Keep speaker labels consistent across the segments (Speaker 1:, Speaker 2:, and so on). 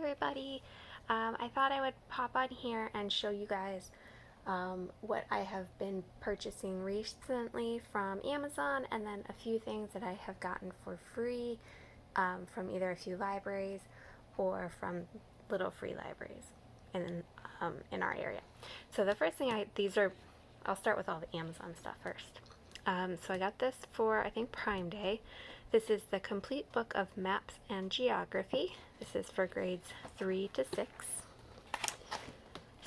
Speaker 1: everybody. I thought I would pop on here and show you guys what I have been purchasing recently from Amazon, and then a few things that I have gotten for free from either a few libraries or from little free libraries in our area. So the first thing I'll start with all the Amazon stuff first. So I got this for, I think, Prime Day. This is the complete book of maps and geography. This is for grades 3 to 6.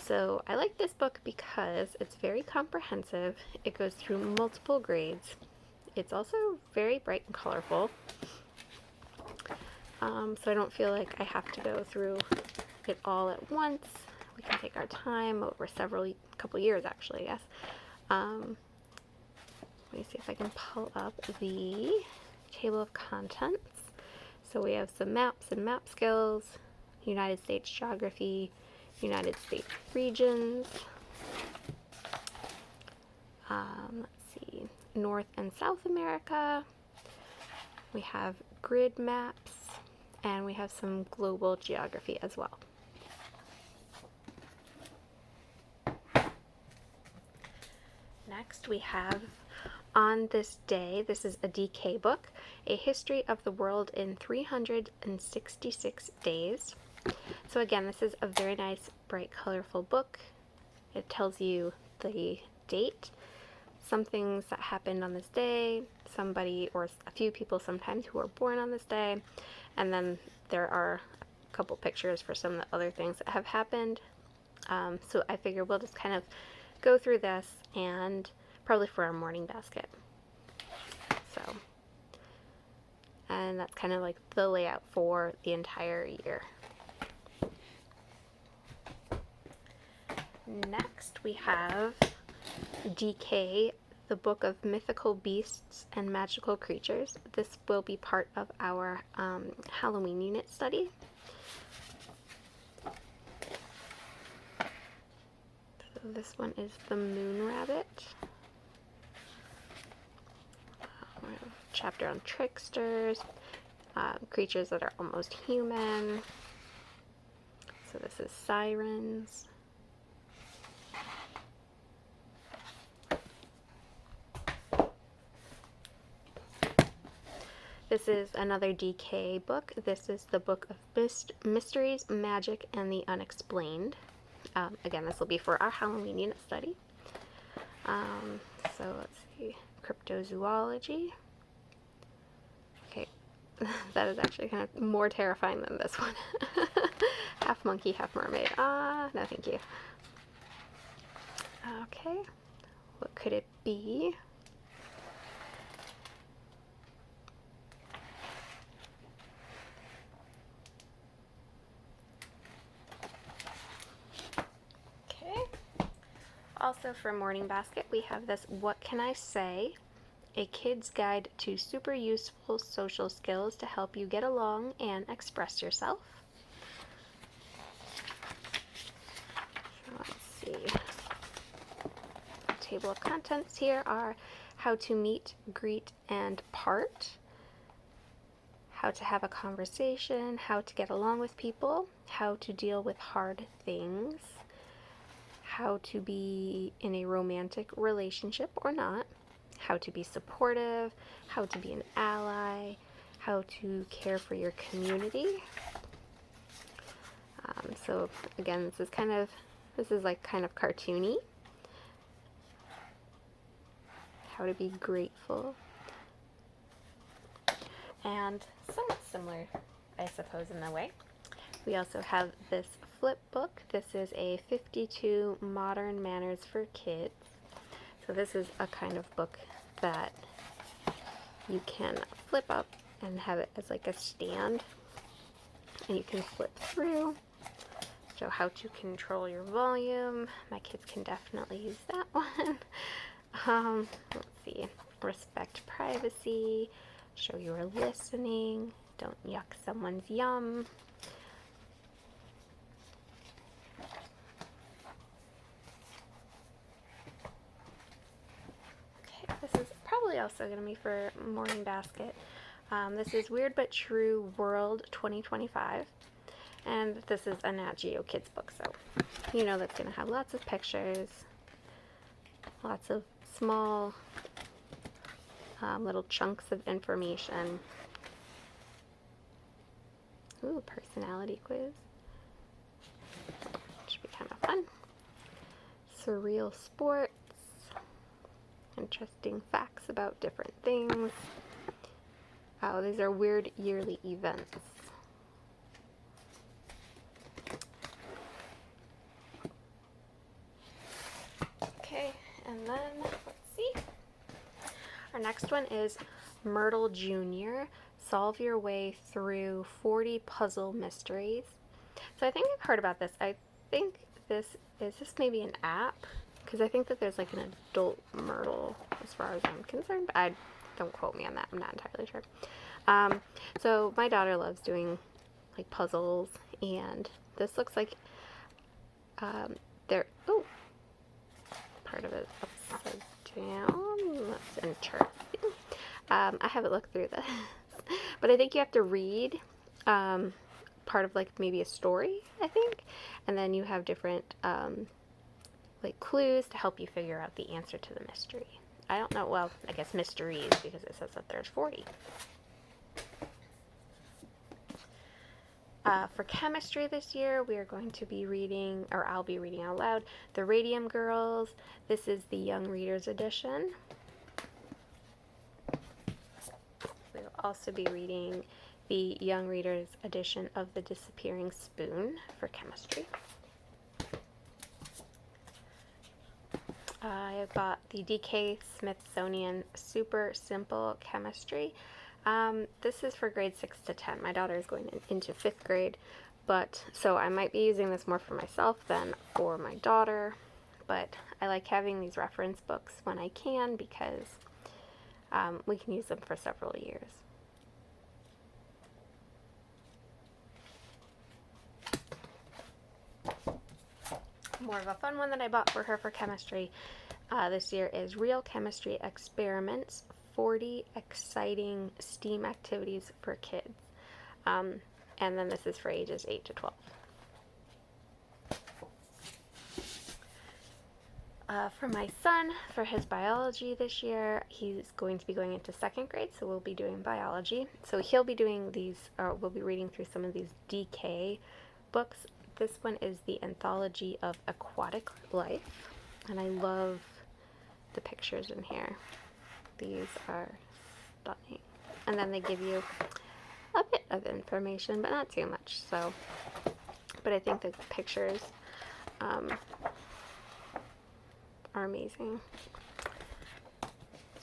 Speaker 1: So I like this book because it's very comprehensive. It goes through multiple grades. It's also very bright and colorful. So I don't feel like I have to go through it all at once. We can take our time over couple years actually, I guess. Let me see if I can pull up the table of contents. So we have some maps and map skills, United States geography, United States regions, let's see, North and South America. We have grid maps, and we have some global geography as well. Next we have On This Day. This is a DK book, A History of the World in 366 Days. So again, this is a very nice, bright, colorful book. It tells you the date, some things that happened on this day, somebody or a few people sometimes who were born on this day, and then there are a couple pictures for some of the other things that have happened. So I figure we'll just kind of go through this and probably for our morning basket. So, and that's kind of like the layout for the entire year. Next we have DK, the Book of Mythical Beasts and Magical Creatures. This will be part of our Halloween unit study. So this one is the Moon Rabbit. We have a chapter on tricksters, creatures that are almost human. So this is sirens. This is another DK book. This is the Book of Mysteries, Magic, and the Unexplained. Again, this will be for our Halloween unit study. So let's see, cryptozoology. Okay, that is actually kind of more terrifying than this one. Half monkey, half mermaid. No thank you. Okay, what could it be? Also for Morning Basket, we have this What Can I Say? A Kid's Guide to Super Useful Social Skills to Help You Get Along and Express Yourself. So let's see. The table of contents here are how to meet, greet, and part, how to have a conversation, how to get along with people, how to deal with hard things, how to be in a romantic relationship or not, how to be supportive, how to be an ally, how to care for your community. So again, this is like kind of cartoony. How to be grateful. And somewhat similar, I suppose, in a way. We also have this flip book. This is a 52 Modern Manners for Kids. So this is a kind of book that you can flip up and have it as like a stand. And you can flip through. So how to control your volume. My kids can definitely use that one. Let's see. Respect privacy. Show you are listening. Don't yuck someone's yum. This is probably also going to be for Morning Basket. This is Weird But True World 2025. And this is a Nat Geo Kids book, so you know that's going to have lots of pictures, lots of small little chunks of information. Ooh, personality quiz. Should be kind of fun. Surreal sports. Interesting facts about different things. Oh, these are weird yearly events. Okay, and then let's see. Our next one is Myrtle Jr. Solve your way through 40 puzzle mysteries. So I think I've heard about this. I think this maybe an app? Because I think that there's like an adult Myrtle as far as I'm concerned. But don't quote me on that. I'm not entirely sure. So my daughter loves doing like puzzles, and this looks like they're part of it upside down. That's interesting. I haven't looked through this, but I think you have to read part of like maybe a story, I think, and then you have different like clues to help you figure out the answer to the mystery. I don't know, well, I guess mysteries, because it says that there's 40. For chemistry this year, we are going to be reading, or I'll be reading out loud, The Radium Girls. This is the Young Readers edition. We will also be reading the Young Readers edition of The Disappearing Spoon for chemistry. I got the DK Smithsonian Super Simple Chemistry. This is for grade 6 to 10. My daughter is going into 5th grade, but so I might be using this more for myself than for my daughter, but I like having these reference books when I can because we can use them for several years. More of a fun one that I bought for her for chemistry this year is Real Chemistry Experiments, 40 Exciting STEAM Activities for Kids. And then this is for ages 8 to 12. For my son, for his biology this year, he's going to be going into 2nd grade, so we'll be doing biology. So he'll be doing these, or we'll be reading through some of these DK books. This one is the Anthology of Aquatic Life, and I love the pictures in here. These are stunning. And then they give you a bit of information, but not too much. So, but I think the pictures are amazing.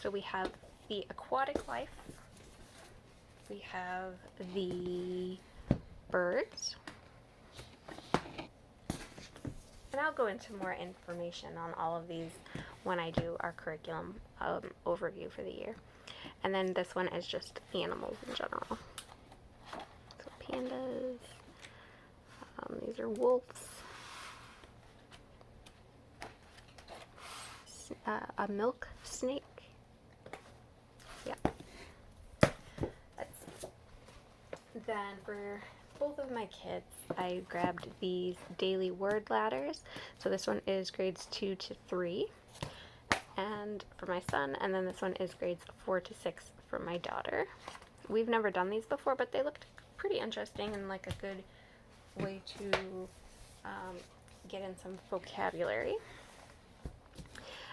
Speaker 1: So we have the aquatic life. We have the birds. And I'll go into more information on all of these when I do our curriculum overview for the year. And then this one is just animals in general. So pandas. These are wolves. A milk snake. Yeah. Then for both of my kids, I grabbed these daily word ladders. So this one is grades 2 to 3, and for my son, and then this one is grades 4 to 6 for my daughter. We've never done these before, but they looked pretty interesting and like a good way to get in some vocabulary.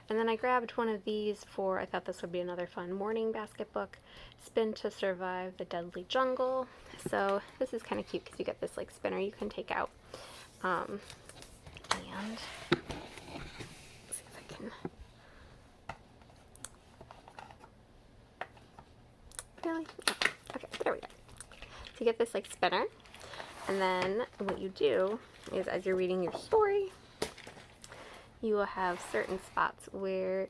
Speaker 1: And then I grabbed one of these for, I thought this would be another fun morning basket book, Spin to Survive the Deadly Jungle. So this is kind of cute because you get this like spinner you can take out. And let's see if I can. Really? Oh, okay, there we go. So you get this like spinner, and then what you do is as you're reading your story, you will have certain spots where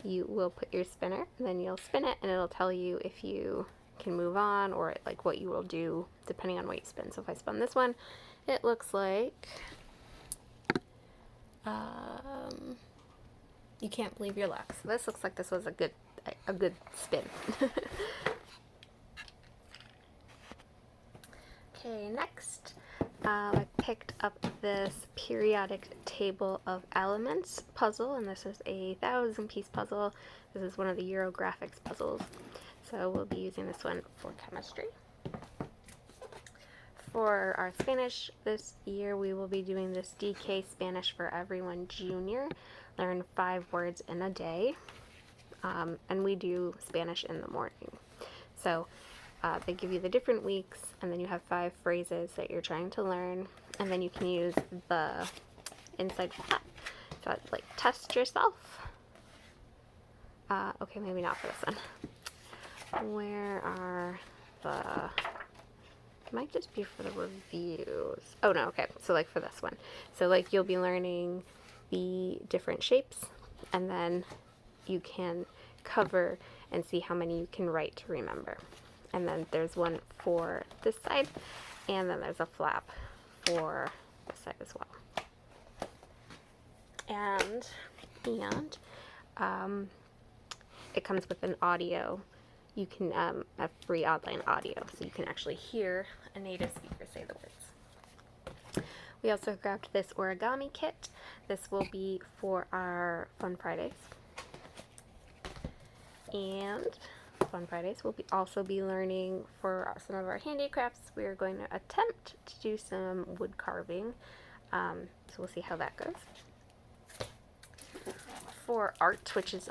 Speaker 1: you will put your spinner, and then you'll spin it, and it'll tell you if you can move on or like what you will do depending on what you spin. So if I spun this one, it looks like you can't believe your luck. So this looks like this was a good spin. Okay, next I picked up this periodic table of elements puzzle, and this is a 1,000-piece puzzle. This is one of the Eurographics puzzles, so we'll be using this one for chemistry. For our Spanish this year, we will be doing this DK Spanish for Everyone Junior. Learn 5 words in a day, and we do Spanish in the morning. So they give you the different weeks, and then you have 5 phrases that you're trying to learn, and then you can use the inside flap. So it's like test yourself. Okay, maybe not for this one. Where are the... Might just be for the reviews. Oh no, okay, so like for this one. So like you'll be learning the different shapes, and then you can cover and see how many you can write to remember. And then there's one for this side, and then there's a flap for this side as well. And it comes with an audio. You can have free online audio, so you can actually hear a native speaker say the words. We also grabbed this origami kit. This will be for our Fun Fridays. And Fun Fridays we'll also be learning for some of our handicrafts. We are going to attempt to do some wood carving, so we'll see how that goes. For art, which is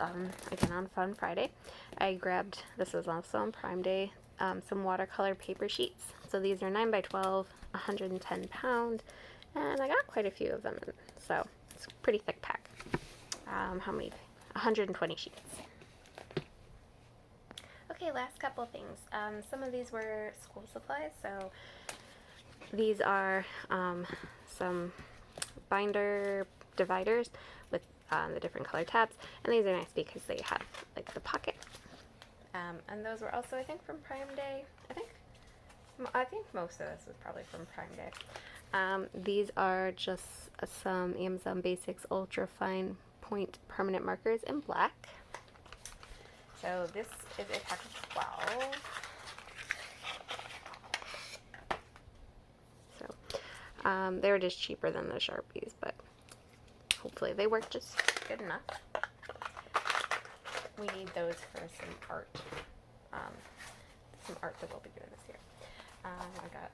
Speaker 1: again on Fun Friday, I grabbed, this is also on Prime Day, some watercolor paper sheets. So these are 9 by 12, 110 pound, and I got quite a few of them, so it's a pretty thick pack. How many? 120 sheets. Okay, last couple things. Some of these were school supplies, so these are some binder dividers with the different color tabs, and these are nice because they have like the pocket. And those were also, I think, from Prime Day. I think most of this was probably from Prime Day. These are just some Amazon Basics Ultra Fine Point Permanent Markers in black. So this is a pack of 12. So they were just cheaper than the Sharpies, but hopefully they work just good enough. We need those for some art that we'll be doing this year. I got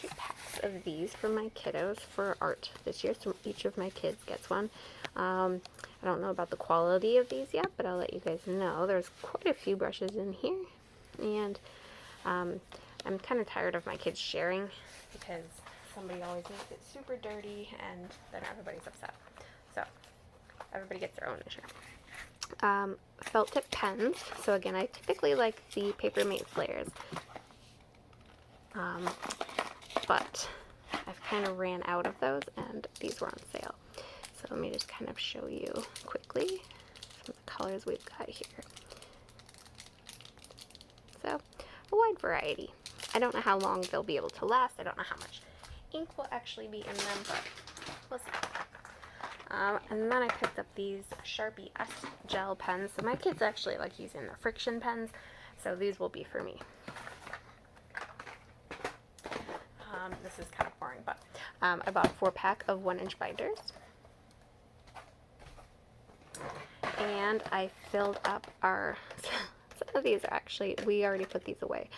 Speaker 1: 2 packs of these for my kiddos for art this year, so each of my kids gets one. I don't know about the quality of these yet, but I'll let you guys know. There's quite a few brushes in here, and I'm kind of tired of my kids sharing because somebody always makes it super dirty and then everybody's upset. So everybody gets their own to share. Felt tip pens. So again, I typically like the Papermate flares, but I've kind of ran out of those, and these were on sale. So let me just kind of show you quickly some of the colors we've got here. So a wide variety. I don't know how long they'll be able to last. I don't know how much ink will actually be in them, but we'll see. And then I picked up these Sharpie S gel pens. So my kids actually like using the friction pens, so these will be for me. This is kind of boring, but I bought a 4-pack of 1-inch binders. And I filled up our, some of these are actually, we already put these away.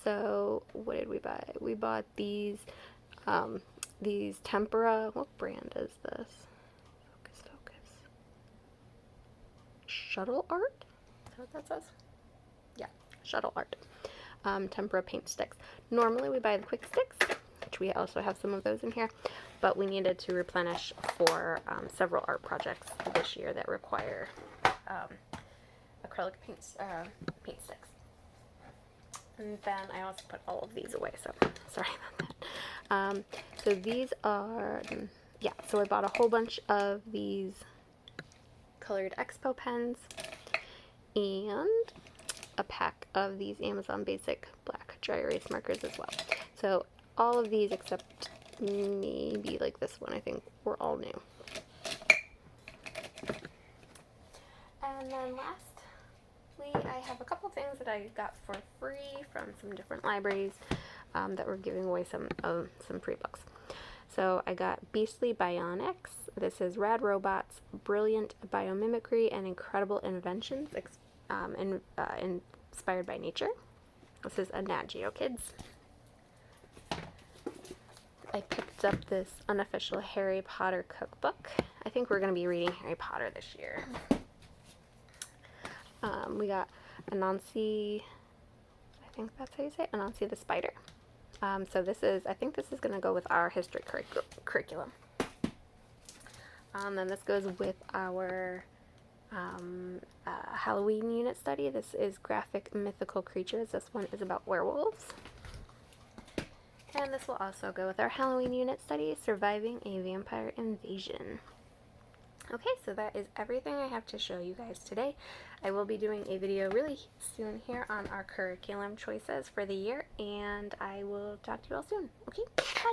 Speaker 1: So what did we buy? We bought these tempera, what brand is this? Focus. Shuttle Art? Is that what that says? Yeah, Shuttle Art. Tempera paint sticks. Normally we buy the quick sticks, which we also have some of those in here, but we needed to replenish for several art projects this year that require acrylic paint sticks. And then I also put all of these away, so sorry about that. So these are, yeah, so I bought a whole bunch of these colored Expo pens and a pack of these Amazon Basic black dry erase markers as well. So all of these except maybe like this one, I think, were all new. And then lastly, I have a couple things that I got for free from some different libraries. that we're giving away some free books. So I got Beastly Bionics. This is Rad Robots, Brilliant Biomimicry, and Incredible Inventions inspired by nature. This is a Nat Geo Kids. I picked up this unofficial Harry Potter cookbook. I think we're going to be reading Harry Potter this year. We got Anansi, I think that's how you say it, Anansi the Spider. So I think this is going to go with our history curriculum. Then this goes with our Halloween unit study. This is Graphic Mythical Creatures. This one is about werewolves. And this will also go with our Halloween unit study, Surviving a Vampire Invasion. Okay, so that is everything I have to show you guys today. I will be doing a video really soon here on our curriculum choices for the year, and I will talk to you all soon. Okay, bye!